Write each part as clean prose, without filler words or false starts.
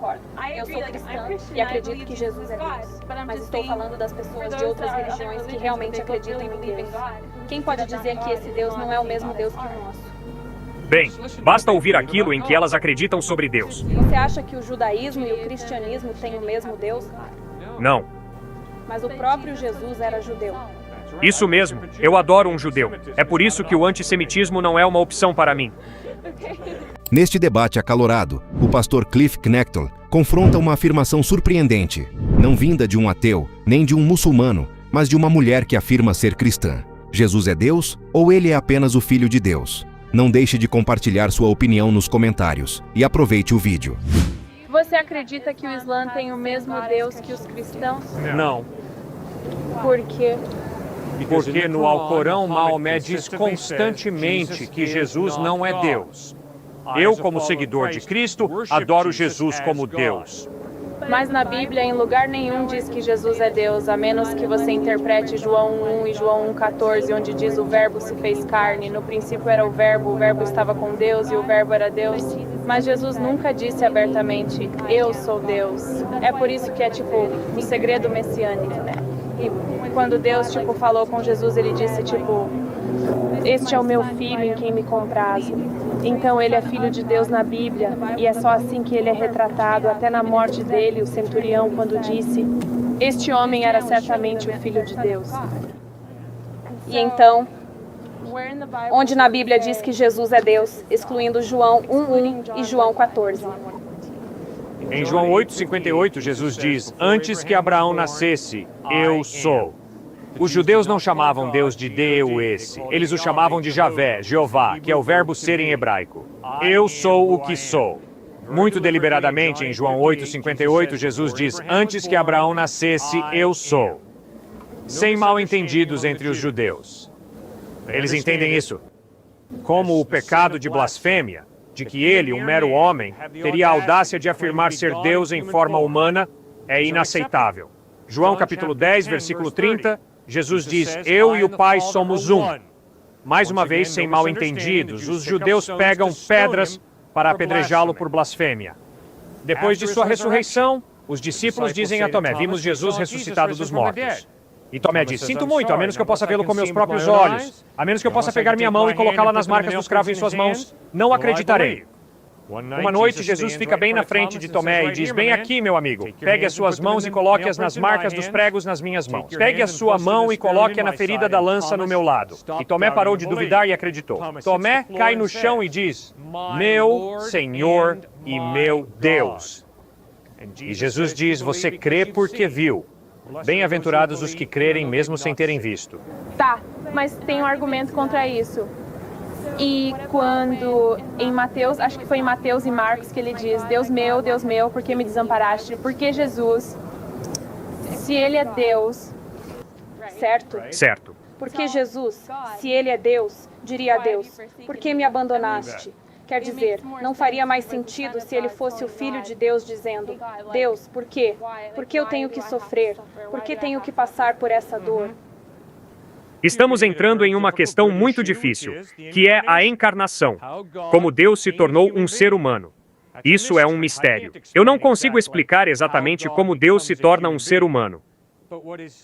concordo. Eu sou cristã e acredito que Jesus é Deus. Mas estou falando das pessoas de outras religiões que realmente acreditam em Deus. Quem pode dizer que esse Deus não é o mesmo Deus que o nosso? Bem, basta ouvir aquilo em que elas acreditam sobre Deus. Você acha que o judaísmo e o cristianismo têm o mesmo Deus? Não. Mas o próprio Jesus era judeu. Isso mesmo, eu adoro um judeu. É por isso que o antissemitismo não é uma opção para mim. Neste debate acalorado, o pastor Cliff Knechtel confronta uma afirmação surpreendente, não vinda de um ateu, nem de um muçulmano, mas de uma mulher que afirma ser cristã. Jesus é Deus ou ele é apenas o Filho de Deus? Não deixe de compartilhar sua opinião nos comentários e aproveite o vídeo. Você acredita que o Islã tem o mesmo Deus que os cristãos? Não. Por quê? Porque no Alcorão, Maomé diz constantemente que Jesus não é Deus. Eu, como seguidor de Cristo, adoro Jesus como Deus. Mas na Bíblia, em lugar nenhum diz que Jesus é Deus, a menos que você interprete João 1 e João 1,14, onde diz o verbo se fez carne, no princípio era o verbo estava com Deus e o verbo era Deus. Mas Jesus nunca disse abertamente, eu sou Deus. É por isso que é tipo o segredo messiânico, né? E quando Deus falou com Jesus, ele disse este é o meu filho em quem me comprazo. Então ele é filho de Deus na Bíblia, e é só assim que ele é retratado, até na morte dele, o centurião, quando disse, este homem era certamente o filho de Deus. E então, onde na Bíblia diz que Jesus é Deus, excluindo João 1:1 e João 14. Em João 8,58, Jesus diz, antes que Abraão nascesse, eu sou. Os judeus não chamavam Deus de Deus, eles o chamavam de Javé, Jeová, que é o verbo ser em hebraico. Eu sou o que sou. Muito deliberadamente, em João 8,58, Jesus diz, antes que Abraão nascesse, eu sou. Sem mal-entendidos entre os judeus. Eles entendem isso como o pecado de blasfêmia, de que ele, um mero homem, teria a audácia de afirmar ser Deus em forma humana, é inaceitável. João capítulo 10, versículo 30, Jesus diz, eu e o Pai somos um. Mais uma vez, sem mal-entendidos, os judeus pegam pedras para apedrejá-lo por blasfêmia. Depois de sua ressurreição, os discípulos dizem a Tomé, vimos Jesus ressuscitado dos mortos. E Tomé diz, sinto muito, a menos que eu possa vê-lo com meus próprios olhos, a menos que eu possa pegar minha mão e colocá-la nas marcas dos cravos em suas mãos, não acreditarei. Uma noite, Jesus fica bem na frente de Tomé e diz, bem aqui, meu amigo, pegue as suas mãos e coloque-as nas marcas dos pregos nas minhas mãos. Pegue a sua mão e coloque-a na ferida da lança no meu lado. E Tomé parou de duvidar e acreditou. Tomé cai no chão e diz, meu Senhor e meu Deus. E Jesus diz, você crê porque viu. Bem-aventurados os que crerem mesmo sem terem visto. Tá, mas tem um argumento contra isso. E quando em Mateus, acho que foi em Mateus e Marcos que ele diz, Deus meu, por que me desamparaste? Porque Jesus, se ele é Deus, certo? Certo. Porque Jesus, se ele é Deus, diria a Deus, por que me abandonaste? Quer dizer, não faria mais sentido se ele fosse o Filho de Deus dizendo, Deus, por quê? Por que eu tenho que sofrer? Por que tenho que passar por essa dor? Estamos entrando em uma questão muito difícil, que é a encarnação, como Deus se tornou um ser humano. Isso é um mistério. Eu não consigo explicar exatamente como Deus se torna um ser humano.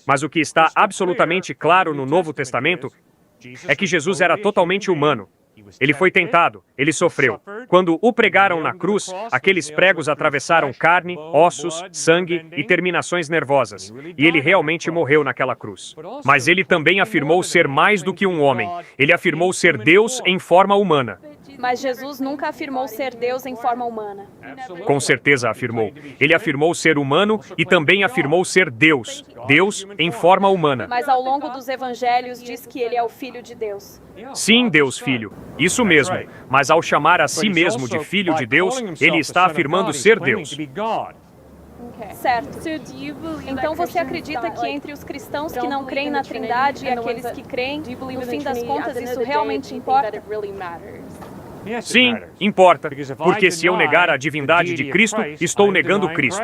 Mas o que está absolutamente claro no Novo Testamento é que Jesus era totalmente humano. Ele foi tentado, ele sofreu. Quando o pregaram na cruz, aqueles pregos atravessaram carne, ossos, sangue e terminações nervosas. E ele realmente morreu naquela cruz. Mas ele também afirmou ser mais do que um homem. Ele afirmou ser Deus em forma humana. Mas Jesus nunca afirmou ser Deus em forma humana. Com certeza afirmou. Ele afirmou ser humano e também afirmou ser Deus. Deus em forma humana. Mas ao longo dos evangelhos diz que ele é o Filho de Deus. Sim, Deus Filho. Isso mesmo. Mas ao chamar a si mesmo de Filho de Deus, ele está afirmando ser Deus. Certo. Então você acredita que entre os cristãos que não creem na Trindade e aqueles que creem, no fim das contas isso realmente importa? Sim, importa. Porque se eu negar a divindade de Cristo, estou negando Cristo.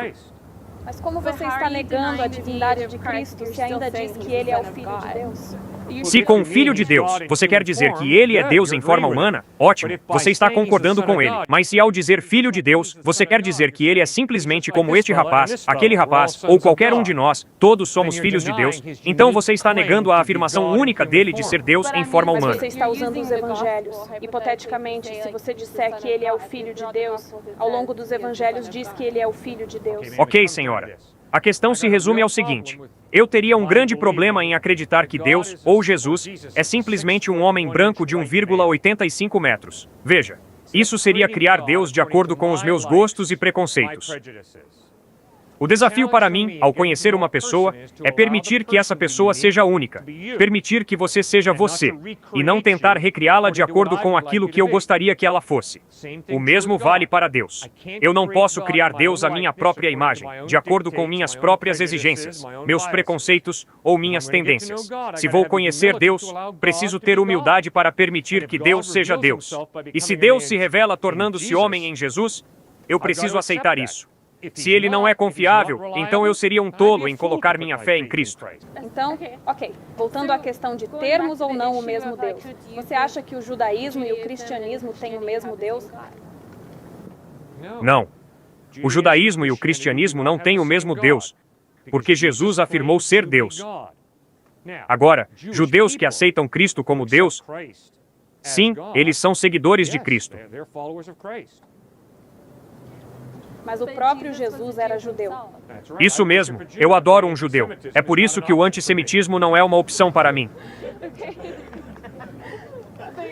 Mas como você está negando a divindade de Cristo se ainda diz que ele é o Filho de Deus? Se com o Filho de Deus você quer dizer que ele é Deus em forma humana, ótimo, você está concordando com ele. Mas se ao dizer Filho de Deus, você quer dizer que ele é simplesmente como este rapaz, aquele rapaz, ou qualquer um de nós, todos somos filhos de Deus, então você está negando a afirmação única dele de ser Deus em forma Mas humana. você está usando os evangelhos. Hipoteticamente, se você disser que ele é o Filho de Deus, ao longo dos evangelhos diz que ele é o Filho de Deus. Ok, senhora. A questão se resume ao seguinte: eu teria um grande problema em acreditar que Deus, ou Jesus, é simplesmente um homem branco de 1,85 metros. Veja, isso seria criar Deus de acordo com os meus gostos e preconceitos. O desafio para mim, ao conhecer uma pessoa, é permitir que essa pessoa seja única, permitir que você seja você, e não tentar recriá-la de acordo com aquilo que eu gostaria que ela fosse. O mesmo vale para Deus. Eu não posso criar Deus à minha própria imagem, de acordo com minhas próprias exigências, meus preconceitos ou minhas tendências. Se vou conhecer Deus, preciso ter humildade para permitir que Deus seja Deus. E se Deus se revela tornando-se homem em Jesus, eu preciso aceitar isso. Se ele não é confiável, então eu seria um tolo em colocar minha fé em Cristo. Então, ok, voltando à questão de termos ou não o mesmo Deus, você acha que o judaísmo e o cristianismo têm o mesmo Deus? Não. O judaísmo e o cristianismo não têm o mesmo Deus, porque Jesus afirmou ser Deus. Agora, judeus que aceitam Cristo como Deus, sim, eles são seguidores de Cristo. Mas o próprio Jesus era judeu. Isso mesmo, eu adoro um judeu. É por isso que o antissemitismo não é uma opção para mim.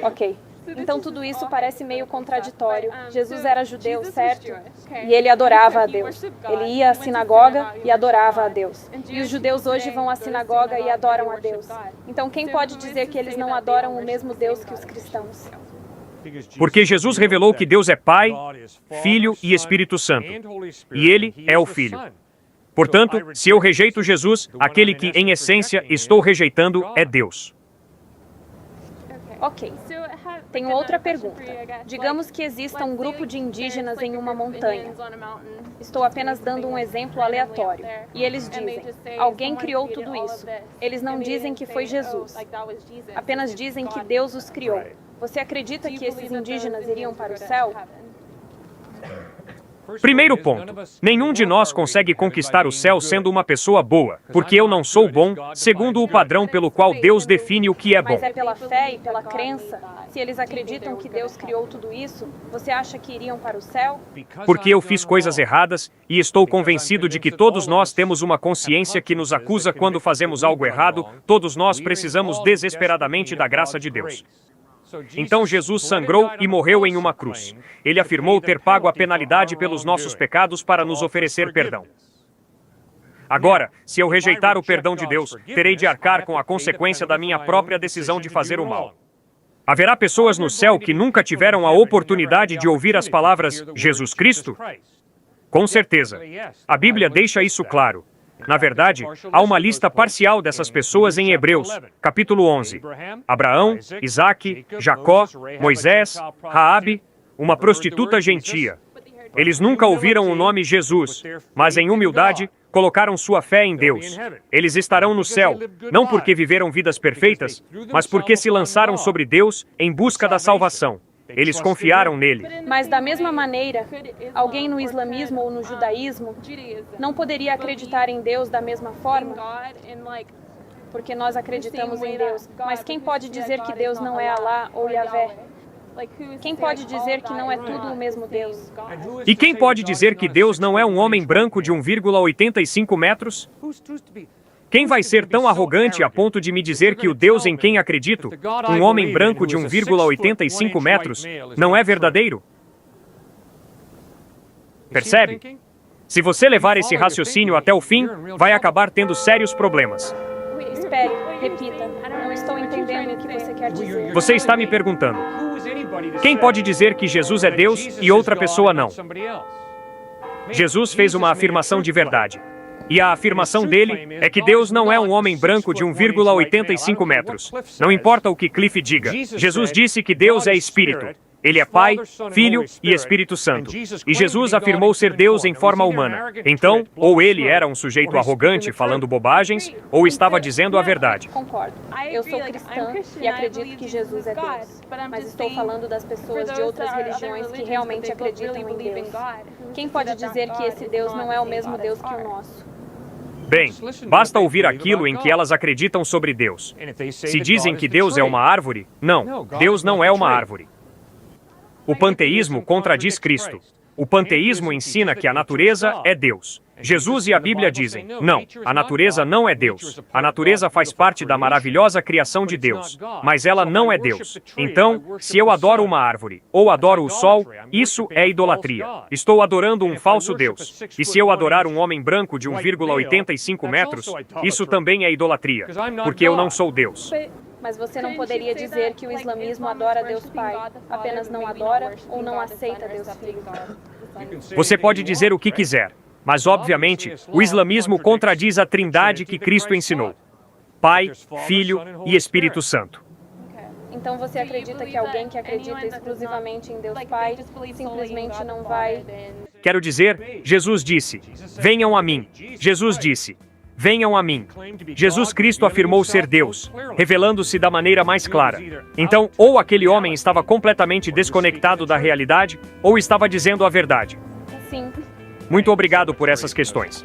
Ok. Então tudo isso parece meio contraditório. Jesus era judeu, certo? E ele adorava a Deus. Ele ia à sinagoga e adorava a Deus. E os judeus hoje vão à sinagoga e adoram a Deus. Então quem pode dizer que eles não adoram o mesmo Deus que os cristãos? Porque Jesus revelou que Deus é Pai, Filho e Espírito Santo. E Ele é o Filho. Portanto, se eu rejeito Jesus, aquele que, em essência, estou rejeitando é Deus. Ok. Tenho outra pergunta. Digamos que exista um grupo de indígenas em uma montanha. Estou apenas dando um exemplo aleatório. E eles dizem, alguém criou tudo isso. Eles não dizem que foi Jesus. Apenas dizem que Deus os criou. Você acredita que esses indígenas iriam para o céu? Primeiro ponto, nenhum de nós consegue conquistar o céu sendo uma pessoa boa, porque eu não sou bom, segundo o padrão pelo qual Deus define o que é bom. Mas é pela fé e pela crença? Se eles acreditam que Deus criou tudo isso, você acha que iriam para o céu? Porque eu fiz coisas erradas e estou convencido de que todos nós temos uma consciência que nos acusa quando fazemos algo errado, todos nós precisamos desesperadamente da graça de Deus. Então Jesus sangrou e morreu em uma cruz. Ele afirmou ter pago a penalidade pelos nossos pecados para nos oferecer perdão. Agora, se eu rejeitar o perdão de Deus, terei de arcar com a consequência da minha própria decisão de fazer o mal. Haverá pessoas no céu que nunca tiveram a oportunidade de ouvir as palavras Jesus Cristo? Com certeza. A Bíblia deixa isso claro. Na verdade, há uma lista parcial dessas pessoas em Hebreus, capítulo 11. Abraão, Isaque, Jacó, Moisés, Raabe, uma prostituta gentia. Eles nunca ouviram o nome Jesus, mas em humildade, colocaram sua fé em Deus. Eles estarão no céu, não porque viveram vidas perfeitas, mas porque se lançaram sobre Deus em busca da salvação. Eles confiaram nele. Mas da mesma maneira, alguém no islamismo ou no judaísmo não poderia acreditar em Deus da mesma forma? Porque nós acreditamos em Deus. Mas quem pode dizer que Deus não é Alá ou Yahvé? Quem pode dizer que não é tudo o mesmo Deus? E quem pode dizer que Deus não é um homem branco de 1,85 metros? Quem vai ser tão arrogante a ponto de me dizer que o Deus em quem acredito, um homem branco de 1,85 metros, não é verdadeiro? Percebe? Se você levar esse raciocínio até o fim, vai acabar tendo sérios problemas. Espere, repita. Não estou entendendo o que você quer dizer. Você está me perguntando, quem pode dizer que Jesus é Deus e outra pessoa não? Jesus fez uma afirmação de verdade. E a afirmação dele é que Deus não é um homem branco de 1,85 metros. Não importa o que Cliff diga. Jesus disse que Deus é espírito. Ele é Pai, Filho e Espírito Santo. E Jesus afirmou ser Deus em forma humana. Então, ou ele era um sujeito arrogante falando bobagens, ou estava dizendo a verdade. Concordo. Eu sou cristã e acredito que Jesus é Deus. Mas estou falando das pessoas de outras religiões que realmente acreditam em Deus. Quem pode dizer que esse Deus não é o mesmo Deus que o nosso? Bem, basta ouvir aquilo em que elas acreditam sobre Deus. Se dizem que Deus é uma árvore, não, Deus não é uma árvore. O panteísmo contradiz Cristo. O panteísmo ensina que a natureza é Deus. Jesus e a Bíblia dizem, não, a natureza não é Deus. A natureza faz parte da maravilhosa criação de Deus, mas ela não é Deus. Então, se eu adoro uma árvore, ou adoro o sol, isso é idolatria. Estou adorando um falso Deus. E se eu adorar um homem branco de 1,85 metros, isso também é idolatria, porque eu não sou Deus. Mas você não poderia dizer que o islamismo adora Deus Pai, apenas não adora ou não aceita Deus Filho. Você pode dizer o que quiser, mas obviamente o islamismo contradiz a trindade que Cristo ensinou: Pai, Filho e Espírito Santo. Então você acredita que alguém que acredita exclusivamente em Deus Pai simplesmente não vai... Quero dizer, Jesus disse, venham a mim. Jesus disse, venham a mim. Jesus Cristo afirmou ser Deus, revelando-se da maneira mais clara. Então, ou aquele homem estava completamente desconectado da realidade, ou estava dizendo a verdade. Sim. Muito obrigado por essas questões.